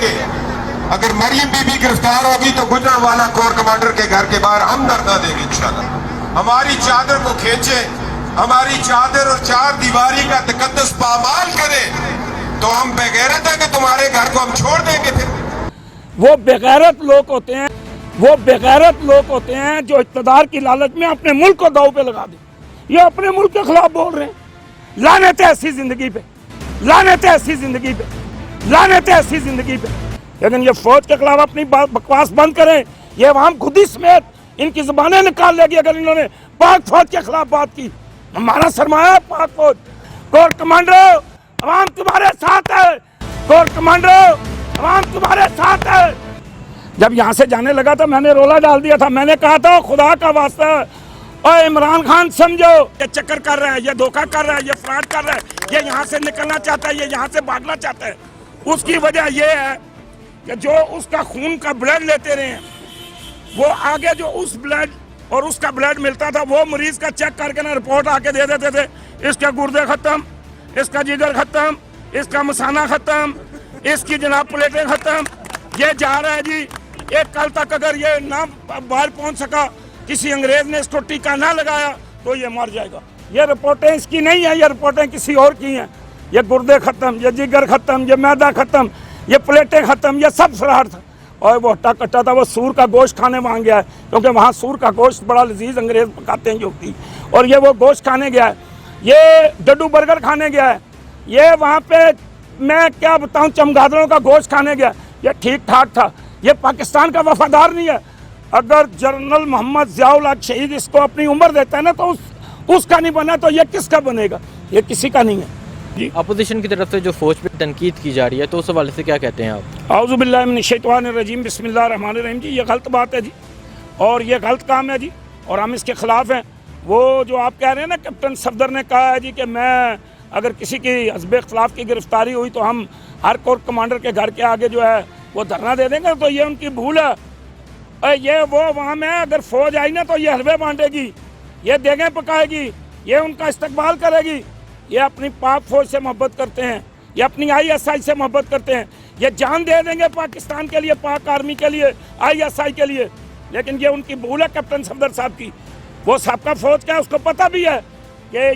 گے. اگر مریم be be گرفتار ہوگی تو گجرانوالہ کور کمانڈر کے گھر کے باہر ہم دھرنا دیں گے انشاءاللہ. ہماری چادر کو کھینچیں, ہماری چادر اور چار دیواری کا تقدس پامال کریں تو ہم بے غیرت ہیں کہ تمہارے گھر کو ہم چھوڑ دیں گے. پھر وہ بے غیرت لوگ ہوتے ہیں, وہ بے غیرت لوگ ہوتے ہیں جو اقتدار کی لالچ میں اپنے ملک کو داؤ پہ لگا دیں. یہ اپنے ملک کے خلاف بول رہے ہیں. لعنت ہے ایسی زندگی پہ, لعنت ہے ایسی زندگی پہ, لعنت ہے ایسی زندگی پہ. لیکن یہ فوج کے خلاف اپنی بکواس بند کریں. یہ عوام خود ہی سمیت ان کی زبانیں نکال لے گی اگر انہوں نے پاک فوج کے خلاف بات کی. ہمارا سرمایہ ہے پاک فوج. کور کمانڈر عوام تمہارے ساتھ ہے, کور کمانڈر عوام تمہارے ساتھ ہے. جب یہاں سے جانے لگا تو میں نے رولا ڈال دیا تھا. میں نے کہا تھا خدا کا واسطہ اور عمران خان سمجھو یہ چکر کر رہا ہے, یہ دھوکہ کر رہا ہے, یہ فراڈ کر رہا ہے, یہ یہاں سے نکلنا چاہتا ہے, یہ یہاں سے بھاگنا چاہتا ہے. اس کی وجہ یہ ہے کہ جو اس کا خون کا بلڈ لیتے رہے ہیں, وہ آگے جو اس بلڈ اور اس کا بلڈ ملتا تھا وہ مریض کا چیک کر کے نا رپورٹ آ کے دے دیتے تھے. اس کے گردے ختم, اس کا جگر ختم, اس کا مثانہ ختم, اس کی جناب پلیٹیں ختم. یہ جا رہا ہے جی. ایک کل تک اگر یہ نہ باہر پہنچ سکا, کسی انگریز نے اس کو ٹیکہ نہ لگایا تو یہ مر جائے گا. یہ رپورٹیں اس کی نہیں ہیں, یہ رپورٹیں کسی اور کی ہیں. یہ گردے ختم, یہ جگر ختم, یہ معدہ ختم, یہ پلیٹیں ختم, یہ سب فراڈ تھا. اور وہ ہٹا کٹا تھا, وہ سور کا گوشت کھانے وہاں گیا ہے کیونکہ وہاں سور کا گوشت بڑا لذیذ انگریز پکاتے ہیں جو کی, اور یہ وہ گوشت کھانے گیا ہے. یہ ڈڈو برگر کھانے گیا ہے. یہ وہاں پہ میں کیا بتاؤں چمگادڑوں کا گوشت کھانے گیا. یہ ٹھیک ٹھاک تھا. یہ پاکستان کا وفادار نہیں ہے. اگر جنرل محمد ضیاء الحق شہید اس کو اپنی عمر دیتا ہے نا تو اس کا نہیں بنا تو یہ کس کا بنے گا؟ یہ کسی کا نہیں ہے. جی اپوزیشن کی طرف سے جو فوج پہ تنقید کی جا رہی ہے تو اس حوالے سے کیا کہتے ہیں آپ؟ اعوذ باللہ من الشیطان الرجیم, بسم اللہ الرحمن الرحیم. جی یہ غلط بات ہے جی, اور یہ غلط کام ہے جی, اور ہم اس کے خلاف ہیں. وہ جو آپ کہہ رہے ہیں نا کیپٹن صفدر نے کہا ہے جی کہ میں اگر کسی کی حزب اختلاف کی گرفتاری ہوئی تو ہم ہر کور کمانڈر کے گھر کے آگے جو ہے وہ دھرنا دے دیں گے, تو یہ ان کی بھول ہے. یہ وہ وہاں میں اگر فوج آئی نا تو یہ حلوے بانٹے گی, یہ دیگیں پکائے گی, یہ ان کا استقبال کرے گی. یہ اپنی پاک فوج سے محبت کرتے ہیں, یہ اپنی ISI سے محبت کرتے ہیں, یہ جان دے دیں گے پاکستان کے لیے, پاک آرمی کے لیے, ISI کے لیے. لیکن یہ ان کی بھول ہے کیپٹن صفدر صاحب کی. وہ سابقہ فوج کا ہے, اس کو پتہ بھی ہے کہ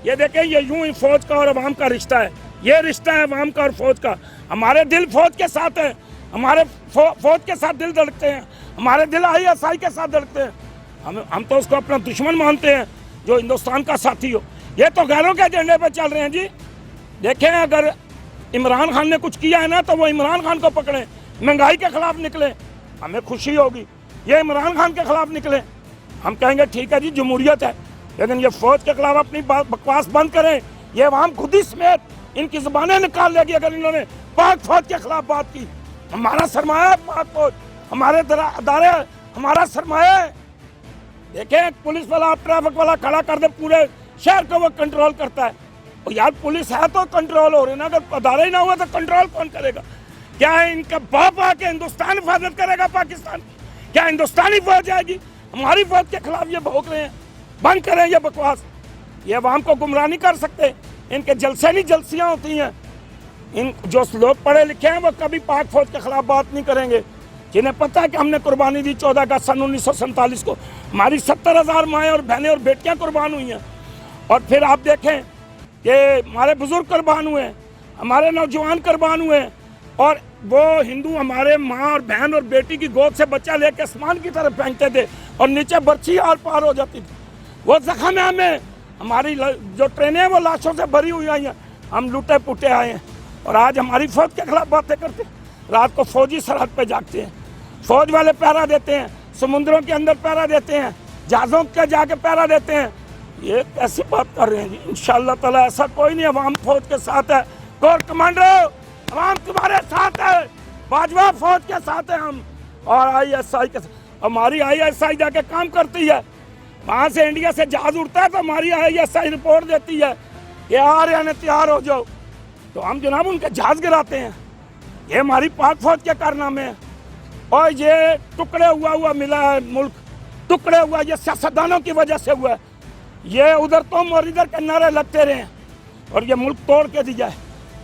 یہ دیکھیں یہ یوں ہی فوج کا اور عوام کا رشتہ ہے. یہ رشتہ ہے عوام کا اور فوج کا. ہمارے دل فوج کے ساتھ ہیں, ہمارے فوج کے ساتھ دل دھڑکتے ہیں, ہمارے دل ISI کے ساتھ دھڑکتے ہیں. ہم تو اس کو اپنا دشمن مانتے ہیں جو ہندوستان کا ساتھی ہو. یہ تو غیروں کے ایجنڈے پہ چل رہے ہیں جی. دیکھیں اگر عمران خان نے کچھ کیا ہے نا تو وہ عمران خان کو پکڑیں, مہنگائی کے خلاف نکلیں, ہمیں خوشی ہوگی. یہ عمران خان کے خلاف نکلیں, ہم کہیں گے ٹھیک ہے جی جمہوریت ہے. لیکن یہ فوج کے خلاف اپنی بکواس بند کریں. یہ عوام خود ہی سمیت ان کی زبانیں نکال لے گی اگر انہوں نے پاک فوج کے خلاف بات کی. ہمارا سرمایہ ہے پاک فوج, ہمارے ادارے ہمارا سرمایہ ہے. دیکھیں پولیس والا ٹریفک والا کھڑا کر دے, پورے شہر کو وہ کنٹرول کرتا ہے. اور یار پولیس ہے تو کنٹرول ہو رہے نا, اگر ادارے ہی نہ ہوا تو کنٹرول کون کرے گا؟ کیا ان کا باپ آ کے ہندوستان حفاظت کرے گا پاکستان کی؟ کیا ہندوستانی فوج آئے گی؟ ہماری فوج کے خلاف یہ بھوک رہے ہیں. بند کریں یہ بکواس. یہ عوام کو گمراہ نہیں کر سکتے. ان کے جلسے نہیں جلسیاں ہوتی ہیں. ان جو لوگ پڑھے لکھے ہیں وہ کبھی پاک فوج کے خلاف بات نہیں کریں گے. جنہیں پتہ ہے کہ ہم نے قربانی دی 14 اگست سن 1947 کو. ہماری 70,000 مائیں اور بہنیں اور بیٹیاں قربان ہوئی ہیں. اور پھر آپ دیکھیں کہ ہمارے بزرگ قربان ہوئے ہیں, ہمارے نوجوان قربان ہوئے ہیں, اور وہ ہندو ہمارے ماں اور بہن اور بیٹی کی گود سے بچہ لے کے آسمان کی طرف پھینکتے تھے اور نیچے برچھی آر پار ہو جاتی تھی. وہ زخم ہے ہمیں. ہماری جو ٹرینیں ہیں وہ لاشوں سے بھری ہوئی آئی ہیں. ہم لوٹے پوٹے آئے ہیں اور آج ہماری فوج کے خلاف باتیں کرتے ہیں. رات کو فوجی سرحد پہ جاگتے ہیں, فوج والے پہرا دیتے ہیں, سمندروں کے اندر پہرا دیتے ہیں, جہازوں کے جا کے پہرا دیتے ہیں. یہ کیسی بات کر رہے ہیں جی؟ انشاءاللہ تعالیٰ ایسا کوئی نہیں. عوام فوج کے ساتھ ہے. کور کمانڈر عوام تمہارے ساتھ ہے, باجوہ فوج کے ساتھ ہیں ہم, اور ISI کے ساتھ. ہماری ISI جا کے کام کرتی ہے. وہاں سے انڈیا سے جہاز اڑتا ہے تو ہماری ISI رپورٹ دیتی ہے کہ آ رہے ہیں تیار ہو جاؤ, تو ہم جناب ان کے جہاز گراتے ہیں. یہ ہماری پاک فوج کے کارنامے ہیں. اور یہ ٹکڑے ہوا ملا ہے ملک, ٹکڑے ہوا یہ سیاستدانوں کی وجہ سے ہوا ہے. یہ ادھر تم اور ادھر کے نعرے لگتے رہے ہیں اور یہ ملک توڑ کے دیا ہے.